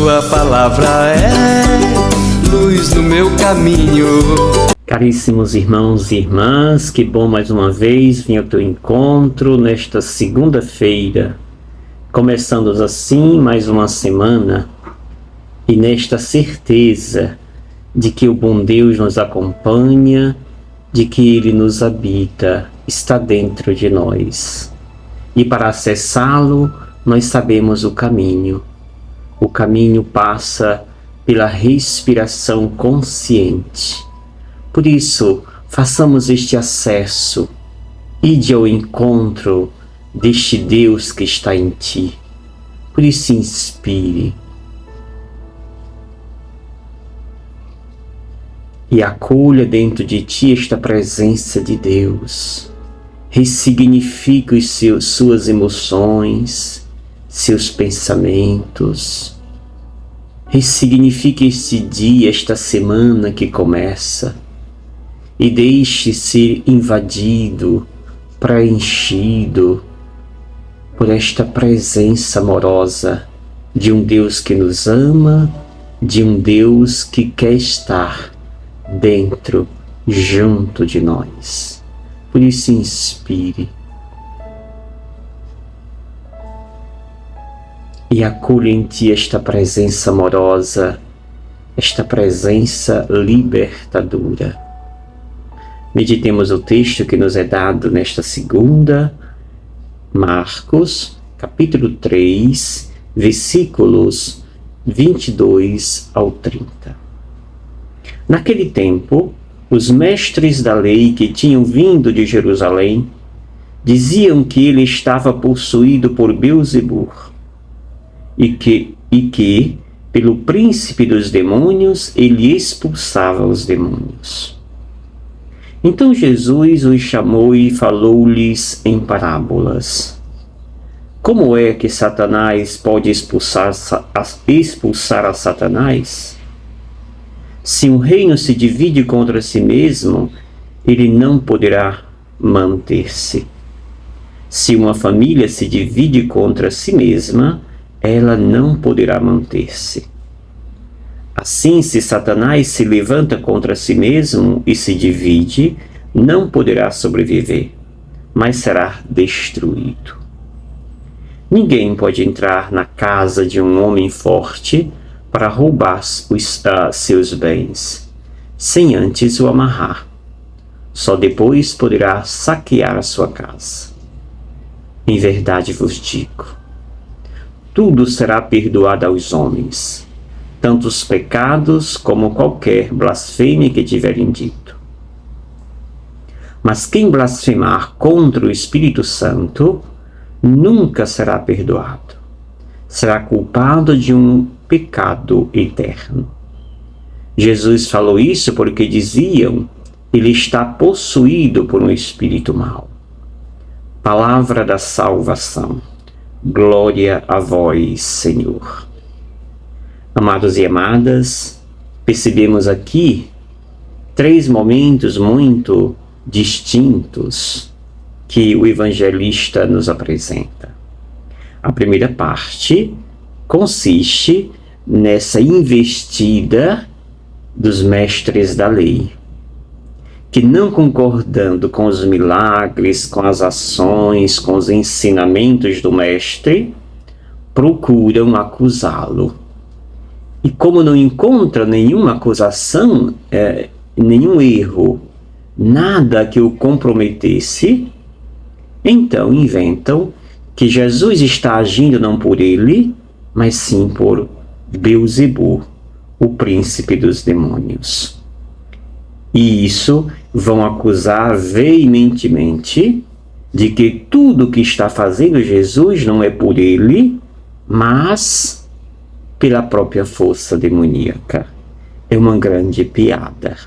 tua palavra é luz no meu caminho. Caríssimos irmãos e irmãs, que bom mais uma vez vir ao teu encontro nesta segunda-feira, começando assim mais uma semana e nesta certeza de que o bom Deus nos acompanha, de que Ele nos habita, está dentro de nós. E para acessá-lo, nós sabemos o caminho. O caminho passa pela respiração consciente. Por isso, façamos este acesso, ide ao encontro deste Deus que está em ti. Por isso, inspire e acolha dentro de ti esta presença de Deus. Ressignifique suas emoções, seus pensamentos. Ressignifique este dia, esta semana que começa. E deixe ser invadido, preenchido por esta presença amorosa de um Deus que nos ama, de um Deus que quer estar dentro, junto de nós. Por isso, inspire e acolha em ti esta presença amorosa, esta presença libertadora. Meditemos o texto que nos é dado nesta segunda, Marcos, capítulo 3, versículos 22 ao 30. Naquele tempo, os mestres da lei que tinham vindo de Jerusalém diziam que ele estava possuído por Beelzebul e que, pelo príncipe dos demônios, ele expulsava os demônios. Então Jesus os chamou e falou-lhes em parábolas. Como é que Satanás pode expulsar a Satanás? Se um reino se divide contra si mesmo, ele não poderá manter-se. Se uma família se divide contra si mesma, ela não poderá manter-se. Assim, se Satanás se levanta contra si mesmo e se divide, não poderá sobreviver, mas será destruído. Ninguém pode entrar na casa de um homem forte para roubar seus bens, sem antes o amarrar. Só depois poderá saquear a sua casa. Em verdade vos digo, tudo será perdoado aos homens, tanto os pecados como qualquer blasfêmia que tiverem dito. Mas quem blasfemar contra o Espírito Santo nunca será perdoado. Será culpado de um pecado eterno. Jesus falou isso porque diziam: ele está possuído por um espírito mau. Palavra da salvação. Glória a vós, Senhor. Amados e amadas, percebemos aqui 3 momentos muito distintos que o evangelista nos apresenta. A primeira parte consiste nessa investida dos mestres da lei, que não concordando com os milagres, com as ações, com os ensinamentos do mestre, procuram acusá-lo. E como não encontra nenhuma acusação, nenhum erro, nada que o comprometesse, então inventam que Jesus está agindo não por ele, mas sim por Beelzebul, o príncipe dos demônios. E isso vão acusar veementemente de que tudo o que está fazendo Jesus não é por ele, mas pela própria força demoníaca. É uma grande piada.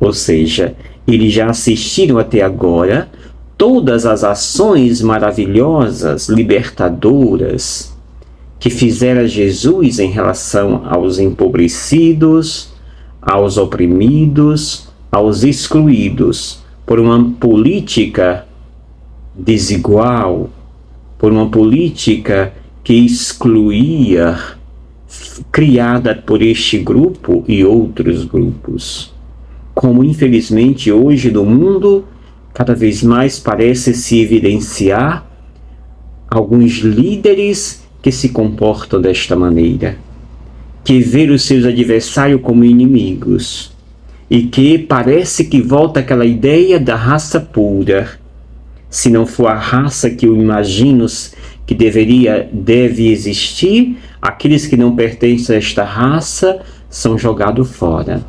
Ou seja, eles já assistiram até agora todas as ações maravilhosas, libertadoras, que fizera Jesus em relação aos empobrecidos, aos oprimidos, aos excluídos, por uma política desigual, por uma política que excluía criada por este grupo e outros grupos. Como infelizmente hoje no mundo cada vez mais parece se evidenciar alguns líderes que se comportam desta maneira, que vê os seus adversários como inimigos, e que parece que volta aquela ideia da raça pura. Se não for a raça que eu imagino que deve existir, aqueles que não pertencem a esta raça são jogados fora.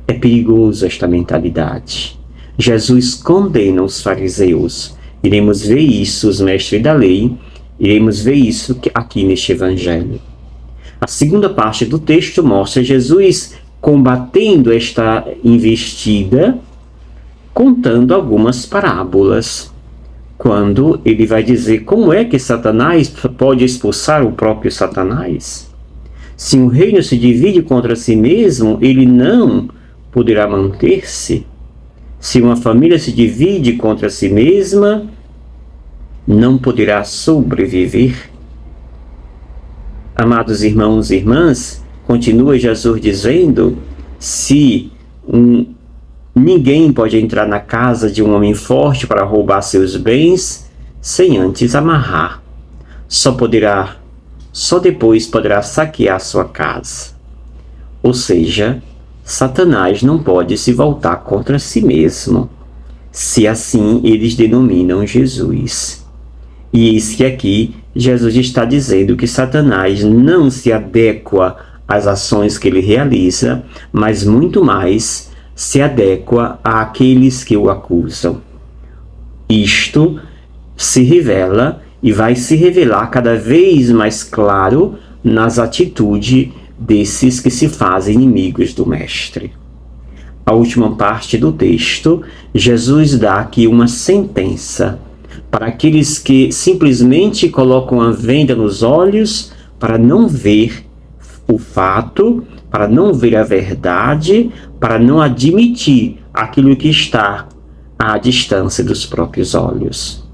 É perigoso esta mentalidade. Jesus condena os fariseus. Iremos ver isso, os mestres da lei, iremos ver isso aqui neste evangelho. A segunda parte do texto mostra Jesus combatendo esta investida, contando algumas parábolas, quando ele vai dizer como é que Satanás pode expulsar o próprio Satanás. Se um reino se divide contra si mesmo, ele não poderá manter-se. Se uma família se divide contra si mesma, não poderá sobreviver. Amados irmãos e irmãs, continua Jesus dizendo, se ninguém pode entrar na casa de um homem forte para roubar seus bens, sem antes amarrar. Só depois poderá saquear sua casa. Ou seja, Satanás não pode se voltar contra si mesmo, se assim eles denominam Jesus. E eis que aqui Jesus está dizendo que Satanás não se adequa às ações que ele realiza, mas muito mais se adequa àqueles que o acusam. Isto se revela e vai se revelar cada vez mais claro nas atitudes desses que se fazem inimigos do Mestre. A última parte do texto, Jesus dá aqui uma sentença para aqueles que simplesmente colocam a venda nos olhos para não ver o fato, para não ver a verdade, para não admitir aquilo que está à distância dos próprios olhos.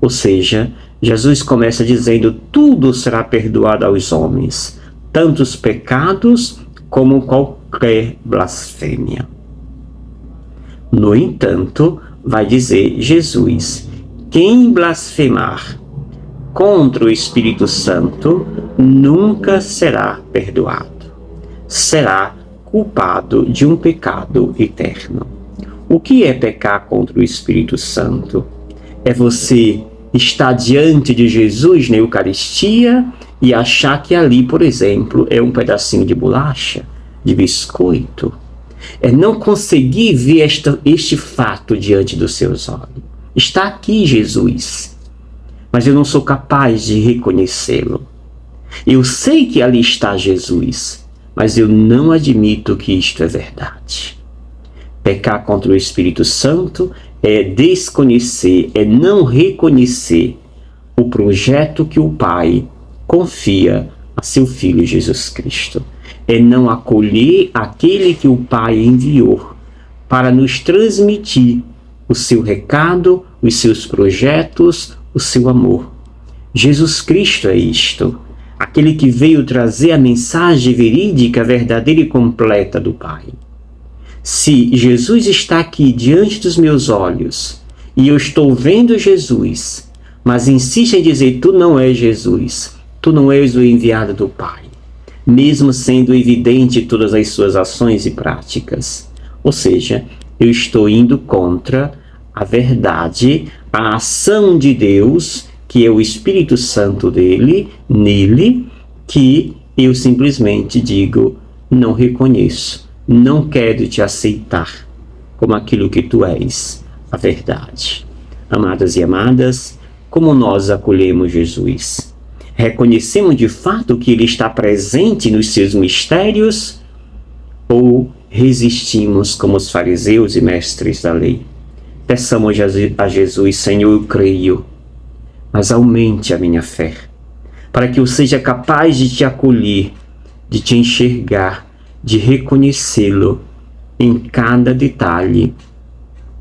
Ou seja, Jesus começa dizendo: tudo será perdoado aos homens, tanto os pecados como qualquer blasfêmia. No entanto, vai dizer Jesus: quem blasfemar contra o Espírito Santo nunca será perdoado. Será culpado de um pecado eterno. O que é pecar contra o Espírito Santo? É você estar diante de Jesus na Eucaristia e achar que ali, por exemplo, é um pedacinho de bolacha, de biscoito. É não conseguir ver este fato diante dos seus olhos. Está aqui Jesus, mas eu não sou capaz de reconhecê-lo. Eu sei que ali está Jesus, mas eu não admito que isto é verdade. Pecar contra o Espírito Santo é desconhecer, é não reconhecer o projeto que o Pai confia a seu Filho Jesus Cristo. É não acolher aquele que o Pai enviou para nos transmitir o seu recado, os seus projetos, o seu amor. Jesus Cristo é isto, aquele que veio trazer a mensagem verídica, verdadeira e completa do Pai. Se Jesus está aqui diante dos meus olhos e eu estou vendo Jesus, mas insiste em dizer: tu não és Jesus, tu não és o enviado do Pai, mesmo sendo evidente todas as suas ações e práticas. Ou seja, eu estou indo contra a verdade, a ação de Deus, que é o Espírito Santo nele, que eu simplesmente digo: não reconheço, não quero te aceitar como aquilo que tu és, a verdade. Amadas e amadas, como nós acolhemos Jesus? Reconhecemos de fato que Ele está presente nos seus mistérios ou resistimos como os fariseus e mestres da lei? Peçamos a Jesus: Senhor, eu creio, mas aumente a minha fé, para que eu seja capaz de te acolher, de te enxergar, de reconhecê-lo em cada detalhe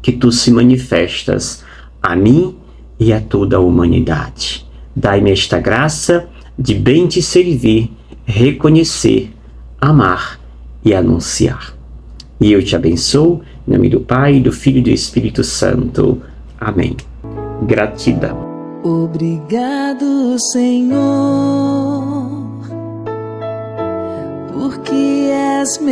que tu se manifestas a mim e a toda a humanidade. Dai-me esta graça de bem te servir reconhecer, amar e anunciar. E eu te abençoo, em nome do Pai, do Filho e do Espírito Santo. Amém. Gratidão. Obrigado, Senhor, porque és meu